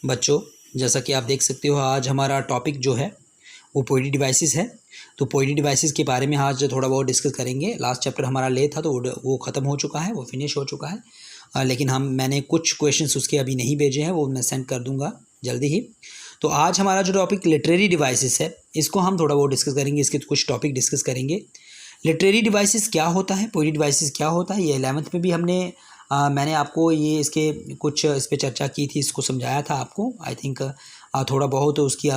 बच्चों, जैसा कि आप देख सकते हो आज हमारा टॉपिक जो है वो पोएटिक डिवाइसेस है। तो पोएटिक डिवाइसेस के बारे में आज थोड़ा बहुत डिस्कस करेंगे। लास्ट चैप्टर हमारा ले था तो वो ख़त्म हो चुका है, वो फिनिश हो चुका है। लेकिन मैंने कुछ क्वेश्चंस उसके अभी नहीं भेजे हैं, वो मैं सेंड कर दूंगा जल्दी ही। तो आज हमारा जो टॉपिक लिटरेरी डिवाइसेस है, इसको हम थोड़ा बहुत डिस्कस करेंगे, इसके कुछ टॉपिक डिस्कस करेंगे। लिटरेरी डिवाइसेस क्या होता है, पोएटिक डिवाइसेस क्या होता है, ये 11th में भी मैंने आपको ये इसके कुछ इस पर चर्चा की थी, इसको समझाया था आपको। आई थिंक थोड़ा बहुत उसकी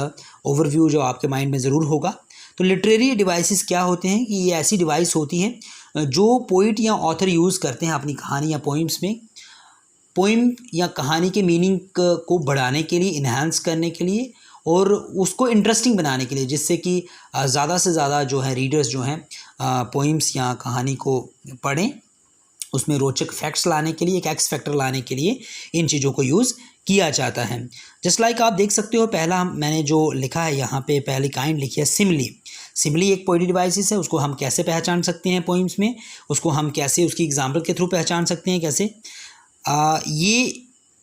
ओवरव्यू जो आपके माइंड में ज़रूर होगा। तो लिटरेरी डिवाइसेस क्या होते हैं कि ये ऐसी डिवाइस होती है जो पोइट या ऑथर यूज़ करते हैं अपनी कहानी या पोइम्स में, पोइम या कहानी के मीनिंग को बढ़ाने के लिए, इन्हांस करने के लिए और उसको इंटरेस्टिंग बनाने के लिए, जिससे कि ज़्यादा से ज़्यादा जो है रीडर्स जो हैं पोइम्स या कहानी को पढ़ें, उसमें रोचक फैक्ट्स लाने के लिए, एक एक्स फैक्टर लाने के लिए इन चीज़ों को यूज़ किया जाता है। जस्ट लाइक आप देख सकते हो, पहला मैंने जो लिखा है यहाँ पे, पहली काइंड लिखी है सिमली। सिमली एक पोएटिक डिवाइस है, उसको हम कैसे पहचान सकते हैं पोइम्स में, उसको हम कैसे उसकी एग्जाम्पल के थ्रू पहचान सकते हैं, कैसे ये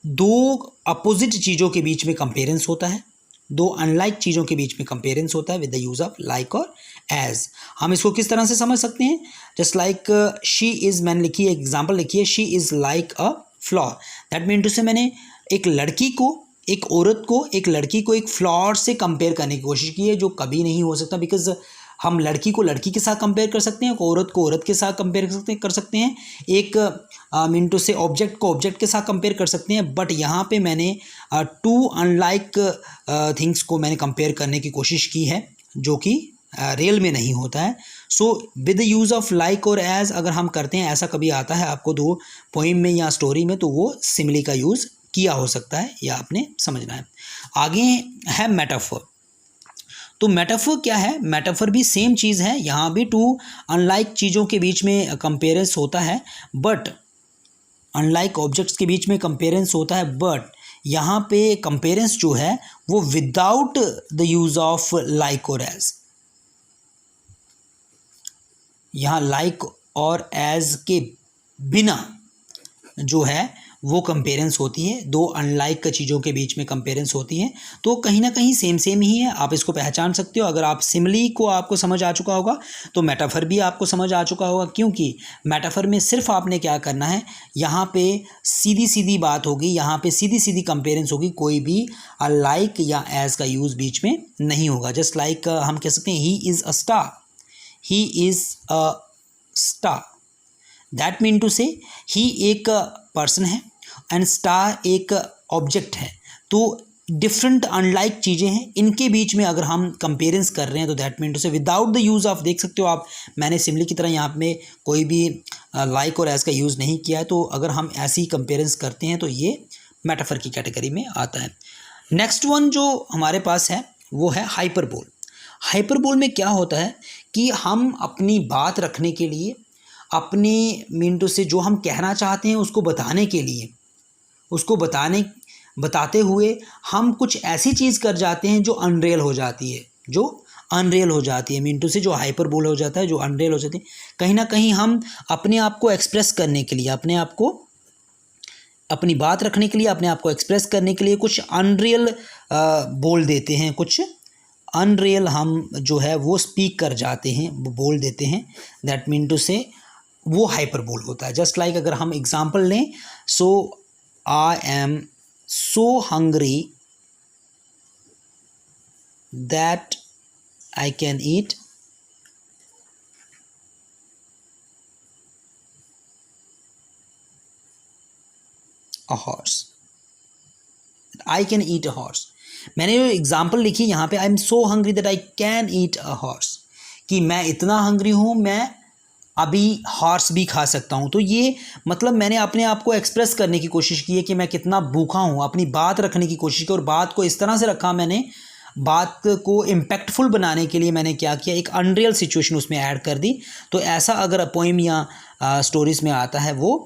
दो अपोजिट चीज़ों के बीच में कंपेरेंस होता है, दो अनलाइक चीज़ों के बीच में कंपेरेंस होता है with the use of like और एज। हम इसको किस तरह से समझ सकते हैं, जस्ट लाइक शी इज़, मैंने लिखी है एग्जाम्पल लिखी है, she is like a flower. That mean to say मैंने एक लड़की को, एक औरत को, एक लड़की को एक फ्लावर से कंपेयर करने की कोशिश की है, जो कभी नहीं हो सकता। बिकॉज हम लड़की को लड़की के साथ कंपेयर कर सकते हैं, औरत को औरत के साथ कंपेयर कर सकते हैं, एक मिनटू से ऑब्जेक्ट को ऑब्जेक्ट के साथ कंपेयर कर सकते हैं। बट यहाँ पे मैंने टू अनलाइक थिंग्स को मैंने कंपेयर करने की कोशिश की है, जो कि रियल में नहीं होता है। So with the use of like और एज अगर हम करते हैं, ऐसा कभी आता है आपको दो पोइम में या स्टोरी में, तो वो सिमिली का यूज़ किया हो सकता है, या आपने समझना है। आगे है मेटाफर। तो मेटाफर क्या है, मेटाफर भी सेम चीज़ है, यहाँ भी टू अनलाइक चीज़ों के बीच में कंपेरेंस होता है, बट अनलाइक ऑब्जेक्ट्स के बीच में कंपेरेंस होता है, बट यहाँ पे कंपेरेंस जो है वो without the use of like और एज। यहाँ लाइक और एज के बिना जो है वो कंपेरेंस होती है, दो अनलाइक चीज़ों के बीच में कंपेरेंस होती है। तो कहीं ना कहीं सेम ही है, आप इसको पहचान सकते हो। अगर आप सिमिली को आपको समझ आ चुका होगा तो मेटाफर भी आपको समझ आ चुका होगा, क्योंकि मेटाफर में सिर्फ आपने क्या करना है, यहाँ पे सीधी सीधी बात होगी, यहाँ पे सीधी सीधी कंपेरेंस होगी, कोई भी लाइक या एज का यूज़ बीच में नहीं होगा। जस्ट लाइक हम कह सकते हैं he is a star, he is a star. That mean to say ही एक पर्सन है एंड स्टार एक ऑब्जेक्ट है। तो डिफरेंट अनलाइक चीज़ें हैं, इनके बीच में अगर हम कंपेरेंस कर रहे हैं तो दैट मीन टू से विदाउट द यूज़ ऑफ, देख सकते हो आप, मैंने सिमिली की तरह यहाँ पे कोई भी लाइक और एज का यूज़ नहीं किया है। तो अगर हम ऐसी कंपेरेंस करते हैं तो ये मेटाफर की कैटेगरी में आता है। नेक्स्ट वन जो हमारे पास है वो है हाइपरबोल। हाइपरबोल में क्या होता है कि हम अपनी बात रखने के लिए, अपने मिनटों से जो हम कहना चाहते हैं उसको बताने के लिए, उसको बताते हुए हम कुछ ऐसी चीज़ कर जाते हैं जो अनरियल हो जाती है, जो अनरियल हो जाती है। मिनटों से जो हाइपरबोल हो जाता है, जो अनरियल हो जाती है, कहीं ना कहीं हम अपने आप को एक्सप्रेस करने के लिए, अपने आप को, अपनी बात रखने के लिए, अपने आप को एक्सप्रेस करने के लिए कुछ अनरियल बोल देते हैं, कुछ अनरियल हम जो है वो स्पीक कर जाते हैं, वो बोल देते हैं। दैट मीन टू से वो हाइपरबोल होता है। जस्ट लाइक अगर हम एग्जांपल लें, so I am so hungry that I can eat a horse, I can eat a horse. मैंने जो एग्जाम्पल लिखी यहाँ पे, I am so hungry that I can eat a horse, कि मैं इतना हंग्री हूँ, मैं अभी हॉर्स भी खा सकता हूँ। तो ये मतलब मैंने अपने आप को एक्सप्रेस करने की कोशिश की है कि मैं कितना भूखा हूँ, अपनी बात रखने की कोशिश की, और बात को इस तरह से रखा, मैंने बात को इम्पैक्टफुल बनाने के लिए मैंने क्या किया, एक अनरियल सिचुएशन उसमें ऐड कर दी। तो ऐसा अगर पोइम या स्टोरीज में आता है वो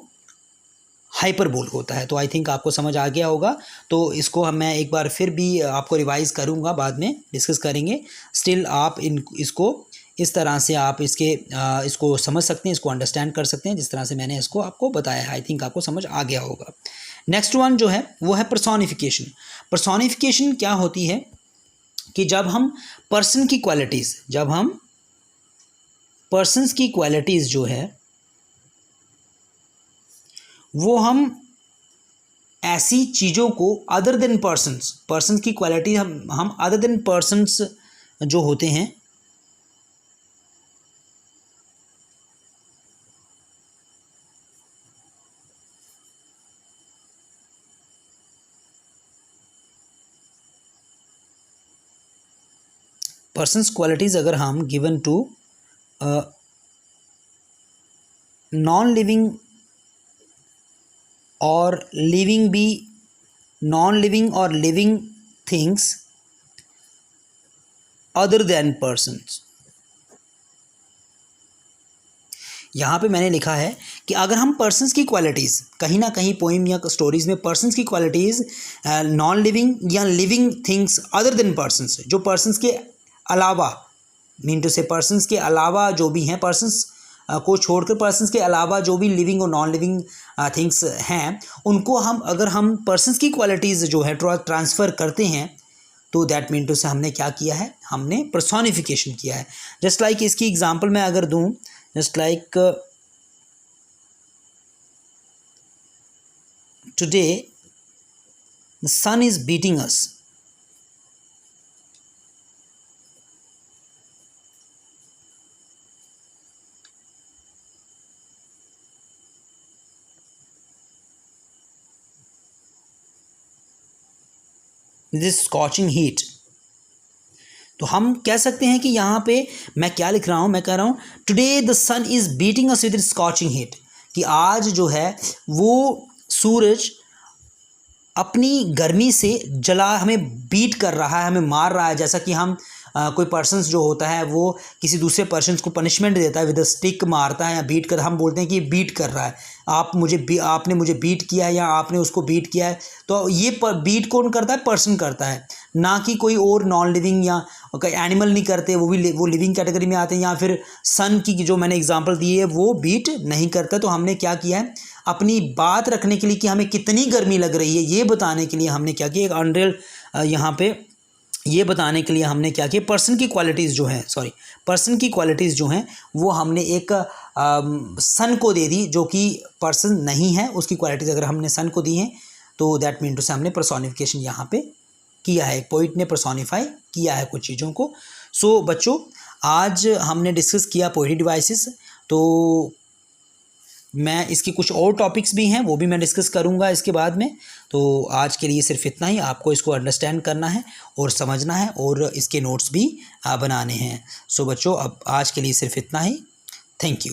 हाइपरबोल होता है। तो आई थिंक आपको समझ आ गया होगा। तो इसको मैं एक बार फिर भी आपको रिवाइज़ करूँगा, बाद में डिस्कस करेंगे। स्टिल आप इसको इस तरह से आप इसको समझ सकते हैं, इसको अंडरस्टैंड कर सकते हैं जिस तरह से मैंने इसको आपको बताया है। आई थिंक आपको समझ आ गया होगा। नेक्स्ट वन जो है वो है पर्सोनिफिकेशन। पर्सोनिफिकेशन क्या होती है कि जब हम पर्सन की क्वालिटीज़, जब हम पर्सन्स की क्वालिटीज़ जो है वो हम ऐसी चीज़ों को अदर देन पर्सन्स की क्वालिटी हम अदर देन पर्सन्स जो होते हैं पर्सन्स क्वालिटीज़ अगर हम गिवन टू नॉन लिविंग और लिविंग भी नॉन लिविंग और living things other than persons. यहाँ पे मैंने लिखा है कि अगर हम पर्सन्स की क्वालिटीज़ कहीं ना कहीं पोइम या स्टोरीज़ में पर्सन्स की क्वालिटीज़ नॉन लिविंग या living things other than persons, जो पर्सन्स के अलावा, मीन टू से पर्सन्स के अलावा जो भी हैं, पर्सन्स को छोड़कर पर्सन्स के अलावा जो भी लिविंग और नॉन लिविंग थिंग्स हैं, उनको अगर हम पर्सन्स की क्वालिटीज़ जो है ट्रांसफ़र करते हैं तो दैट मीन टू से हमने क्या किया है, हमने पर्सोनिफिकेशन किया है। जस्ट लाइक इसकी एग्जांपल मैं अगर दूं, just like today the sun is beating us. This scorching heat, तो हम कह सकते हैं कि यहाँ पे मैं क्या लिख रहा हूँ, मैं कह रहा हूँ today the sun is beating us with scorching heat, कि आज जो है वो सूरज अपनी गर्मी से हमें बीट कर रहा है, हमें मार रहा है। जैसा कि हम कोई पर्सन्स जो होता है वो किसी दूसरे पर्सन्स को पनिशमेंट देता है, विद अ स्टिक मारता है या बीट कर, हम बोलते हैं कि बीट कर रहा है, आपने मुझे बीट किया है या आपने उसको बीट किया है। तो ये बीट कौन करता है, पर्सन करता है, ना कि कोई और नॉन लिविंग या एनिमल नहीं करते, वो लिविंग कैटेगरी में आते हैं। या फिर सन की जो मैंने एग्जांपल दी है वो बीट नहीं करता। तो हमने क्या किया है, अपनी बात रखने के लिए कि हमें कितनी गर्मी लग रही है ये बताने के लिए हमने क्या किया, एक अनरियल यहाँ पे ये बताने के लिए हमने क्या किया, पर्सन की क्वालिटीज़ जो हैं वो हमने एक सन को दे दी, जो कि पर्सन नहीं है, उसकी क्वालिटीज़ अगर हमने सन को दी हैं तो दैट मीन टू से हमने पर्सोनिफिकेशन यहाँ पे किया है, पोइट ने पर्सोनिफाई किया है कुछ चीज़ों को। सो बच्चों, आज हमने डिस्कस किया पोएटिक डिवाइसेस। तो मैं इसके कुछ और टॉपिक्स भी हैं, वो भी मैं डिस्कस करूंगा इसके बाद में। तो आज के लिए सिर्फ इतना ही, आपको इसको अंडरस्टैंड करना है और समझना है और इसके नोट्स भी बनाने हैं। सो बच्चों, अब आज के लिए सिर्फ इतना ही। Thank you.